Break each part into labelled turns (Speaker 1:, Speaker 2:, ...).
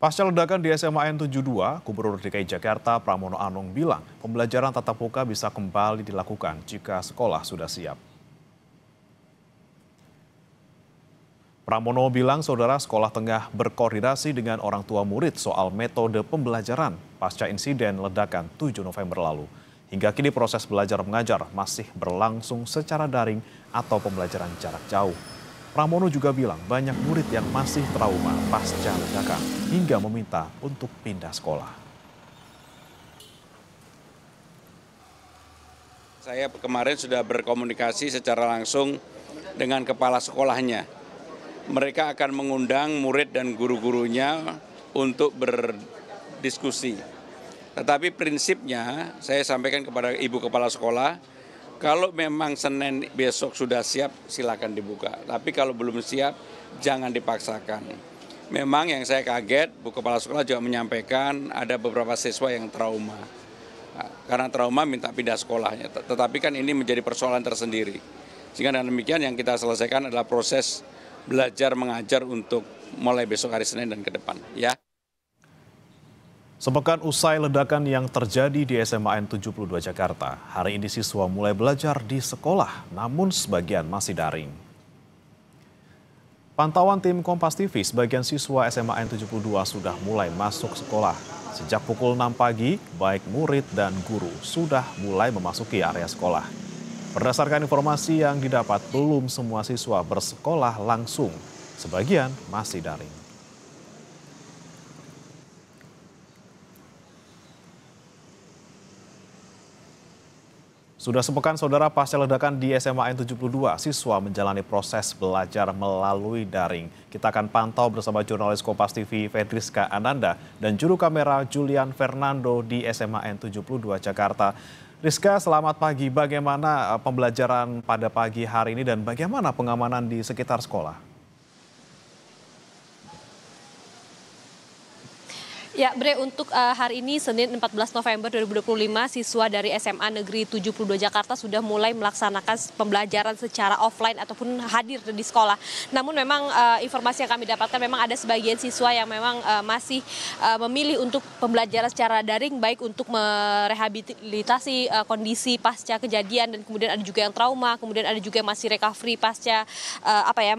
Speaker 1: Pasca ledakan di SMA N 72, Gubernur DKI Jakarta Pramono Anung bilang pembelajaran tatap muka bisa kembali dilakukan jika sekolah sudah siap. Pramono bilang saudara sekolah tengah berkoordinasi dengan orang tua murid soal metode pembelajaran pasca insiden ledakan 7 November lalu. Hingga kini proses belajar mengajar masih berlangsung secara daring atau pembelajaran jarak jauh. Pramono juga bilang banyak murid yang masih trauma pasca ledakan hingga meminta untuk pindah sekolah.
Speaker 2: Saya kemarin sudah berkomunikasi secara langsung dengan kepala sekolahnya. Mereka akan mengundang murid dan guru-gurunya untuk berdiskusi. Tetapi prinsipnya saya sampaikan kepada Ibu Kepala Sekolah, kalau memang Senin besok sudah siap, silakan dibuka. Tapi kalau belum siap, jangan dipaksakan. Memang yang saya kaget, Bu Kepala Sekolah juga menyampaikan ada beberapa siswa yang trauma. Nah, karena trauma minta pindah sekolahnya. Tetapi kan ini menjadi persoalan tersendiri. Sehingga dengan demikian yang kita selesaikan adalah proses belajar mengajar untuk mulai besok hari Senin dan ke depan. Ya.
Speaker 1: Sepekan usai ledakan yang terjadi di SMA N 72 Jakarta, hari ini siswa mulai belajar di sekolah, namun sebagian masih daring. Pantauan tim Kompas TV, sebagian siswa SMA N 72 sudah mulai masuk sekolah. Sejak pukul 6 pagi, baik murid dan guru sudah mulai memasuki area sekolah. Berdasarkan informasi yang didapat, belum semua siswa bersekolah langsung, sebagian masih daring. Sudah sepekan saudara pasca ledakan di SMA N 72, siswa menjalani proses belajar melalui daring. Kita akan pantau bersama jurnalis Kompas TV Fedriska Ananda dan juru kamera Julian Fernando di SMA N 72 Jakarta. Rizka, selamat pagi. Bagaimana pembelajaran pada pagi hari ini dan bagaimana pengamanan di sekitar sekolah?
Speaker 3: Ya, Bre, untuk hari ini Senin 14 November 2025, siswa dari SMA Negeri 72 Jakarta sudah mulai melaksanakan pembelajaran secara offline ataupun hadir di sekolah. Namun memang informasi yang kami dapatkan memang ada sebagian siswa yang memang masih memilih untuk pembelajaran secara daring, baik untuk merehabilitasi kondisi pasca kejadian dan kemudian ada juga yang trauma, kemudian ada juga yang masih recovery pasca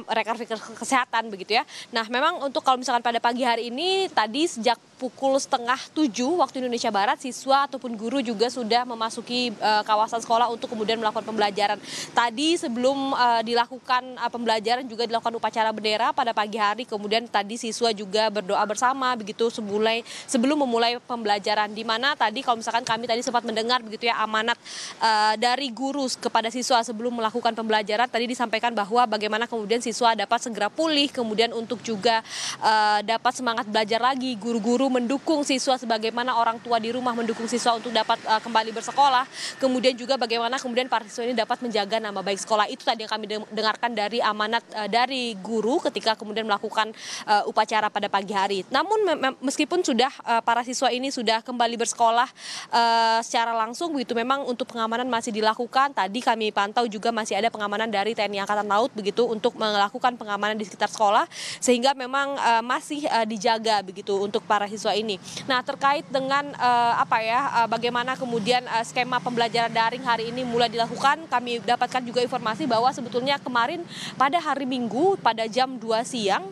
Speaker 3: recovery kesehatan begitu ya. Nah, memang untuk kalau misalkan pada pagi hari ini tadi sejak pukul 6:30 waktu Indonesia Barat, siswa ataupun guru juga sudah memasuki kawasan sekolah untuk kemudian melakukan pembelajaran. Tadi sebelum dilakukan pembelajaran juga dilakukan upacara bendera pada pagi hari, kemudian tadi siswa juga berdoa bersama begitu sebelum memulai pembelajaran, di mana tadi kalau misalkan kami tadi sempat mendengar begitu ya amanat dari guru kepada siswa sebelum melakukan pembelajaran, tadi disampaikan bahwa bagaimana kemudian siswa dapat segera pulih, kemudian untuk juga dapat semangat belajar lagi, guru-guru mendukung siswa sebagaimana orang tua di rumah mendukung siswa untuk dapat kembali bersekolah. Kemudian juga bagaimana kemudian para siswa ini dapat menjaga nama baik sekolah. Itu tadi yang kami dengarkan dari amanat dari guru ketika kemudian melakukan upacara pada pagi hari. Namun meskipun sudah para siswa ini sudah kembali bersekolah secara langsung begitu, memang untuk pengamanan masih dilakukan. Tadi kami pantau juga masih ada pengamanan dari TNI Angkatan Laut begitu untuk melakukan pengamanan di sekitar sekolah, sehingga memang masih dijaga begitu untuk para siswa ini. Nah, terkait dengan bagaimana kemudian skema pembelajaran daring hari ini mulai dilakukan, kami dapatkan juga informasi bahwa sebetulnya kemarin pada hari Minggu pada jam 2 siang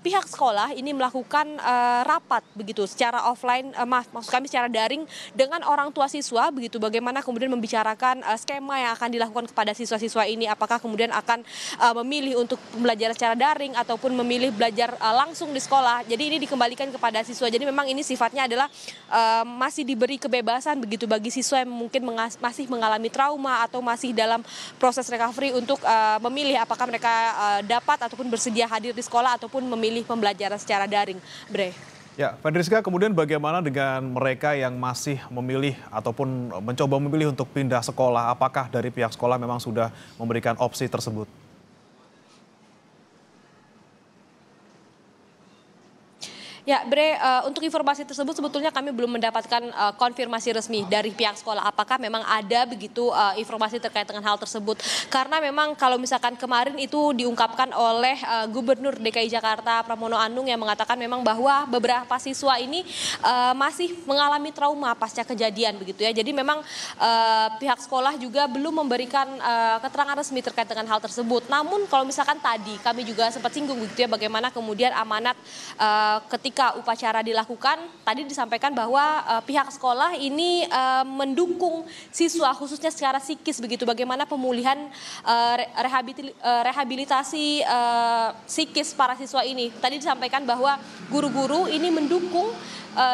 Speaker 3: pihak sekolah ini melakukan rapat begitu secara offline, maksud kami secara daring dengan orang tua siswa begitu, bagaimana kemudian membicarakan skema yang akan dilakukan kepada siswa-siswa ini, apakah kemudian akan memilih untuk pembelajaran secara daring ataupun memilih belajar langsung di sekolah. Jadi ini dikembalikan kepada siswa. Jadi memang ini sifatnya adalah masih diberi kebebasan begitu bagi siswa yang mungkin masih mengalami trauma atau masih dalam proses recovery untuk memilih apakah mereka dapat ataupun bersedia hadir di sekolah ataupun memilih pembelajaran secara daring. Bre.
Speaker 1: Ya, Fedriska, kemudian bagaimana dengan mereka yang masih memilih ataupun mencoba memilih untuk pindah sekolah? Apakah dari pihak sekolah memang sudah memberikan opsi tersebut?
Speaker 3: Ya, Bre, untuk informasi tersebut sebetulnya kami belum mendapatkan konfirmasi resmi dari pihak sekolah. Apakah memang ada begitu informasi terkait dengan hal tersebut? Karena memang kalau misalkan kemarin itu diungkapkan oleh Gubernur DKI Jakarta Pramono Anung yang mengatakan memang bahwa beberapa siswa ini masih mengalami trauma pasca kejadian begitu ya. Jadi memang pihak sekolah juga belum memberikan keterangan resmi terkait dengan hal tersebut. Namun kalau misalkan tadi kami juga sempat singgung begitu ya bagaimana kemudian amanat ketika upacara dilakukan, tadi disampaikan bahwa pihak sekolah ini mendukung siswa khususnya secara psikis begitu, bagaimana pemulihan rehabilitasi psikis para siswa ini. Tadi disampaikan bahwa guru-guru ini mendukung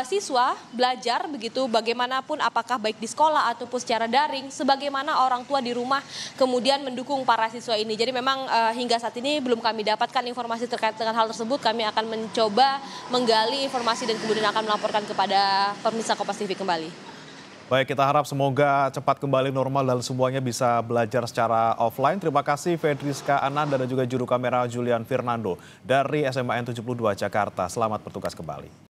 Speaker 3: siswa belajar begitu bagaimanapun apakah baik di sekolah ataupun secara daring, sebagaimana orang tua di rumah kemudian mendukung para siswa ini. Jadi memang hingga saat ini belum kami dapatkan informasi terkait dengan hal tersebut. Kami akan mencoba menggali informasi dan kemudian akan melaporkan kepada pemirsa Kompas TV kembali.
Speaker 1: Baik, kita harap semoga cepat kembali normal dan semuanya bisa belajar secara offline. Terima kasih Fedriska Ananda dan juga juru kamera Julian Fernando dari SMA N 72 Jakarta. Selamat bertugas kembali.